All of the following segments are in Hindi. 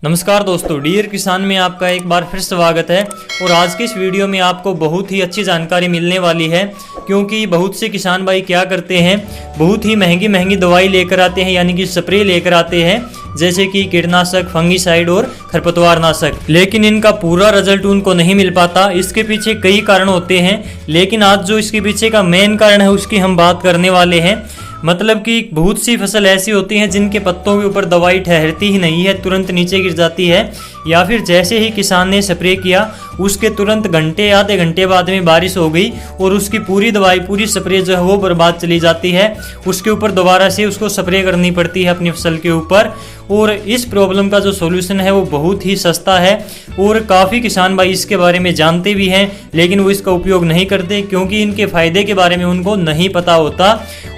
नमस्कार दोस्तों, डियर किसान में आपका एक बार फिर स्वागत है। और आज के इस वीडियो में आपको बहुत ही अच्छी जानकारी मिलने वाली है, क्योंकि बहुत से किसान भाई क्या करते हैं, बहुत ही महंगी महंगी दवाई लेकर आते हैं, यानी कि स्प्रे लेकर आते हैं, जैसे कि कीटनाशक, फंगीसाइड और खरपतवार नाशक, लेकिन इनका पूरा रिजल्ट उनको नहीं मिल पाता। इसके पीछे कई कारण होते हैं, लेकिन आज जो इसके पीछे का मेन कारण है उसकी हम बात करने वाले हैं। मतलब कि बहुत सी फसल ऐसी होती हैं जिनके पत्तों के ऊपर दवाई ठहरती ही नहीं है, तुरंत नीचे गिर जाती है, या फिर जैसे ही किसान ने स्प्रे किया उसके तुरंत घंटे आधे घंटे बाद में बारिश हो गई और उसकी पूरी दवाई, पूरी स्प्रे जो है वो बर्बाद चली जाती है। उसके ऊपर दोबारा से उसको स्प्रे करनी पड़ती है अपनी फसल के ऊपर। और इस प्रॉब्लम का जो सॉल्यूशन है वो बहुत ही सस्ता है और काफ़ी किसान भाई इसके बारे में जानते भी हैं, लेकिन वो इसका उपयोग नहीं करते क्योंकि इनके फ़ायदे के बारे में उनको नहीं पता होता।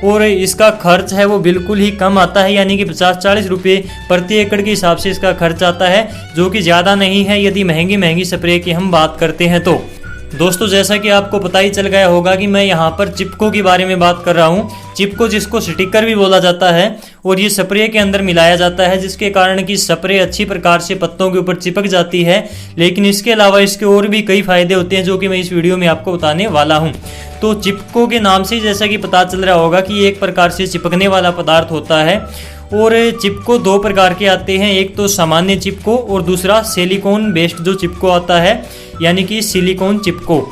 और इसका खर्च है वो बिल्कुल ही कम आता है, यानी कि 50-40 रुपये प्रति एकड़ के हिसाब से इसका खर्च आता है, जो कि ज़्यादा नहीं है यदि महंगी महंगी स्प्रे की हम बात करते हैं तो। दोस्तों, जैसा कि आपको पता ही चल गया होगा कि मैं यहाँ पर चिपको के बारे में बात कर रहा हूँ। चिपको जिसको स्टिकर भी बोला जाता है, और ये स्प्रे के अंदर मिलाया जाता है, जिसके कारण कि स्प्रे अच्छी प्रकार से पत्तों के ऊपर चिपक जाती है। लेकिन इसके अलावा इसके और भी कई फायदे होते हैं, जो कि मैं इस वीडियो में आपको बताने वाला हूँ। तो चिपको के नाम से जैसा कि पता चल रहा होगा कि एक प्रकार से चिपकने वाला पदार्थ होता है। और चिपको दो प्रकार के आते हैं, एक तो सामान्य चिपको और दूसरा सिलिकॉन बेस्ड जो चिपको आता है, यानी कि सिलिकॉन चिपको।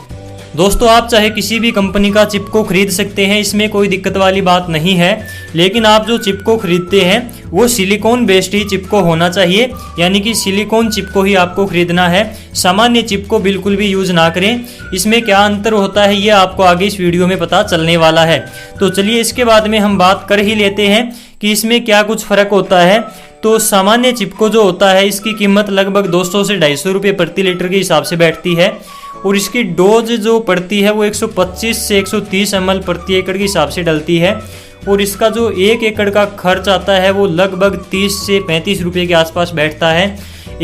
दोस्तों, आप चाहे किसी भी कंपनी का चिपको खरीद सकते हैं, इसमें कोई दिक्कत वाली बात नहीं है, लेकिन आप जो चिपको खरीदते हैं वो सिलिकॉन बेस्ड ही चिपको होना चाहिए, यानी कि सिलिकॉन चिपको ही आपको खरीदना है। सामान्य चिपको बिल्कुल भी यूज ना करें। इसमें क्या अंतर होता है ये आपको आगे इस वीडियो में पता चलने वाला है। तो चलिए इसके बाद में हम बात कर ही लेते हैं कि इसमें क्या कुछ फर्क होता है। तो सामान्य चिपको जो होता है इसकी कीमत लगभग 200 से 250 रुपये प्रति लीटर के हिसाब से बैठती है, और इसकी डोज जो पड़ती है वो 125 से 130 ml प्रति एकड़ के हिसाब से डलती है। और इसका जो 1 एकड़ का खर्च आता है वो लगभग 30 से 35 रुपये के आसपास बैठता है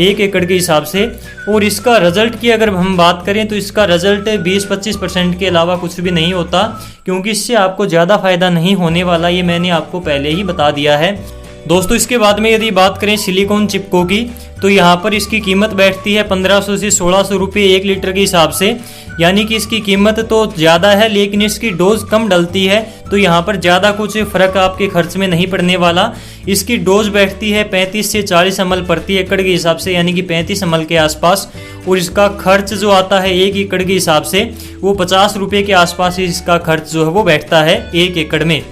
1 एकड़ के हिसाब से। और इसका रिजल्ट की अगर हम बात करें तो इसका रिजल्ट 20-25% के अलावा कुछ भी नहीं होता, क्योंकि इससे आपको ज़्यादा फायदा नहीं होने वाला, ये मैंने आपको पहले ही बता दिया है। दोस्तों, इसके बाद में यदि बात करें सिलिकॉन चिपको की, तो यहाँ पर इसकी कीमत बैठती है 1500 से 1600 रुपये 1 लीटर के हिसाब से, यानी कि इसकी कीमत तो ज़्यादा है लेकिन इसकी डोज कम डलती है, तो यहाँ पर ज़्यादा कुछ फ़र्क आपके खर्च में नहीं पड़ने वाला। इसकी डोज बैठती है 35 से 40 ml प्रति एकड़ के हिसाब से, यानी कि 35 ml के आसपास। और इसका खर्च जो आता है 1 एकड़ के हिसाब से वो 50 रुपये के आसपास इसका खर्च जो है वो बैठता है 1 एकड़ में।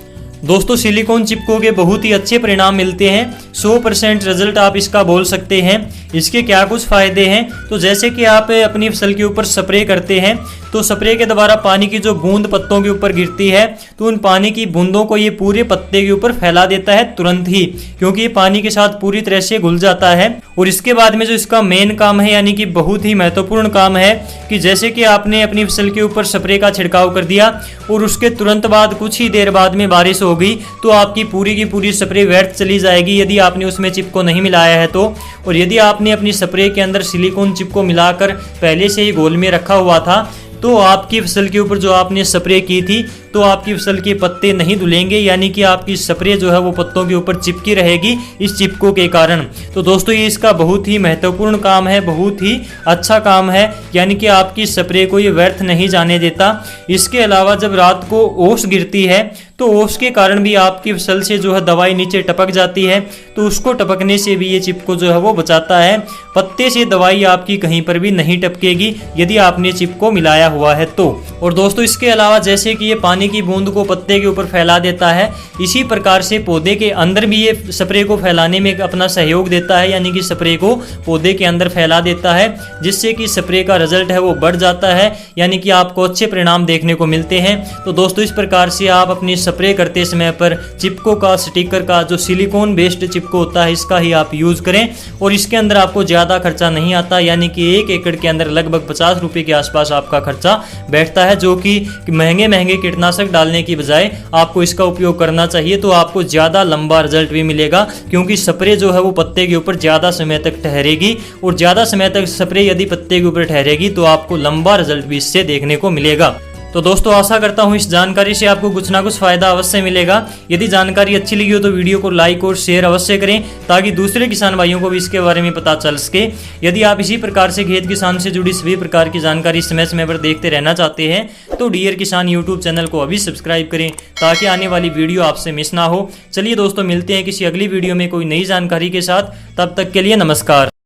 दोस्तों, सिलिकॉन चिपको के बहुत ही अच्छे परिणाम मिलते हैं, 100% रिजल्ट आप इसका बोल सकते हैं। इसके क्या कुछ फ़ायदे हैं, तो जैसे कि आप अपनी फसल के ऊपर स्प्रे करते हैं, तो स्प्रे के द्वारा पानी की जो बूंद पत्तों के ऊपर गिरती है, तो उन पानी की बूंदों को ये पूरे पत्ते के ऊपर फैला देता है तुरंत ही, क्योंकि ये पानी के साथ पूरी तरह से घुल जाता है। और इसके बाद में जो इसका मेन काम है, यानी कि बहुत ही महत्वपूर्ण काम है, कि जैसे कि आपने अपनी फसल के ऊपर स्प्रे का छिड़काव कर दिया और उसके तुरंत बाद कुछ ही देर बाद में बारिश हो गई, तो आपकी पूरी की पूरी स्प्रे व्यर्थ चली जाएगी यदि आपने उसमें चिपको नहीं मिलाया है तो। और यदि आपने अपनी स्प्रे के अंदर सिलिकॉन चिपको मिलाकर पहले से ही घोल में रखा हुआ था, तो आपकी फसल के ऊपर जो आपने स्प्रे की थी, तो आपकी फसल के पत्ते नहीं धुलेंगे, यानी कि आपकी स्प्रे जो है वो पत्तों के ऊपर चिपकी रहेगी इस चिपको के कारण। तो दोस्तों, ये इसका बहुत ही महत्वपूर्ण काम है, बहुत ही अच्छा काम है, यानी कि आपकी स्प्रे को ये व्यर्थ नहीं जाने देता। इसके अलावा जब रात को ओस गिरती है, तो ओस के कारण भी आपकी फसल से जो है दवाई नीचे टपक जाती है, तो उसको टपकने से भी ये चिपको जो है वो बचाता है। पत्ते से दवाई आपकी कहीं पर भी नहीं टपकेगी यदि आपने चिपको मिलाया हुआ है तो। और दोस्तों, इसके अलावा जैसे कि ये पानी की बूंद को पत्ते के ऊपर फैला देता है, इसी प्रकार से पौधे के अंदर भी ये स्प्रे को फैलाने में अपना सहयोग देता है, यानी कि स्प्रे को पौधे के अंदर फैला देता है, जिससे कि स्प्रे का रिजल्ट है वो बढ़ जाता है, यानी कि आपको अच्छे परिणाम देखने को मिलते हैं। तो दोस्तों, इस प्रकार से आप अपनी स्प्रे करते समय पर चिपको का, स्टिकर का, जो सिलिकॉन बेस्ड चिपको होता है, इसका ही आप यूज़ करें। और इसके अंदर आपको ज़्यादा खर्चा नहीं आता, यानी कि 1 एकड़ के अंदर लगभग 50 रुपये के आसपास आपका खर्चा बैठता है, जो कि महंगे महंगे कीटनाशक डालने की बजाय आपको इसका उपयोग करना चाहिए, तो आपको ज़्यादा लंबा रिजल्ट भी मिलेगा, क्योंकि स्प्रे जो है वो पत्ते के ऊपर ज़्यादा समय तक ठहरेगी। और ज़्यादा समय तक स्प्रे यदि पत्ते के ऊपर ठहरेगी तो आपको लंबा रिजल्ट भी इससे देखने को मिलेगा। तो दोस्तों आशा करता हूँ इस जानकारी से आपको कुछ ना कुछ फायदा अवश्य मिलेगा। यदि जानकारी अच्छी लगी हो तो वीडियो को लाइक और शेयर अवश्य करें ताकि दूसरे किसान भाइयों को भी इसके बारे में पता चल सके। यदि आप इसी प्रकार से खेत किसान से जुड़ी सभी प्रकार की जानकारी समय समय पर देखते रहना चाहते हैं तो डियर किसान यूट्यूब चैनल को अभी सब्सक्राइब करें ताकि आने वाली वीडियो आपसे मिस ना हो। चलिए दोस्तों मिलते हैं किसी अगली वीडियो में कोई नई जानकारी के साथ, तब तक के लिए नमस्कार।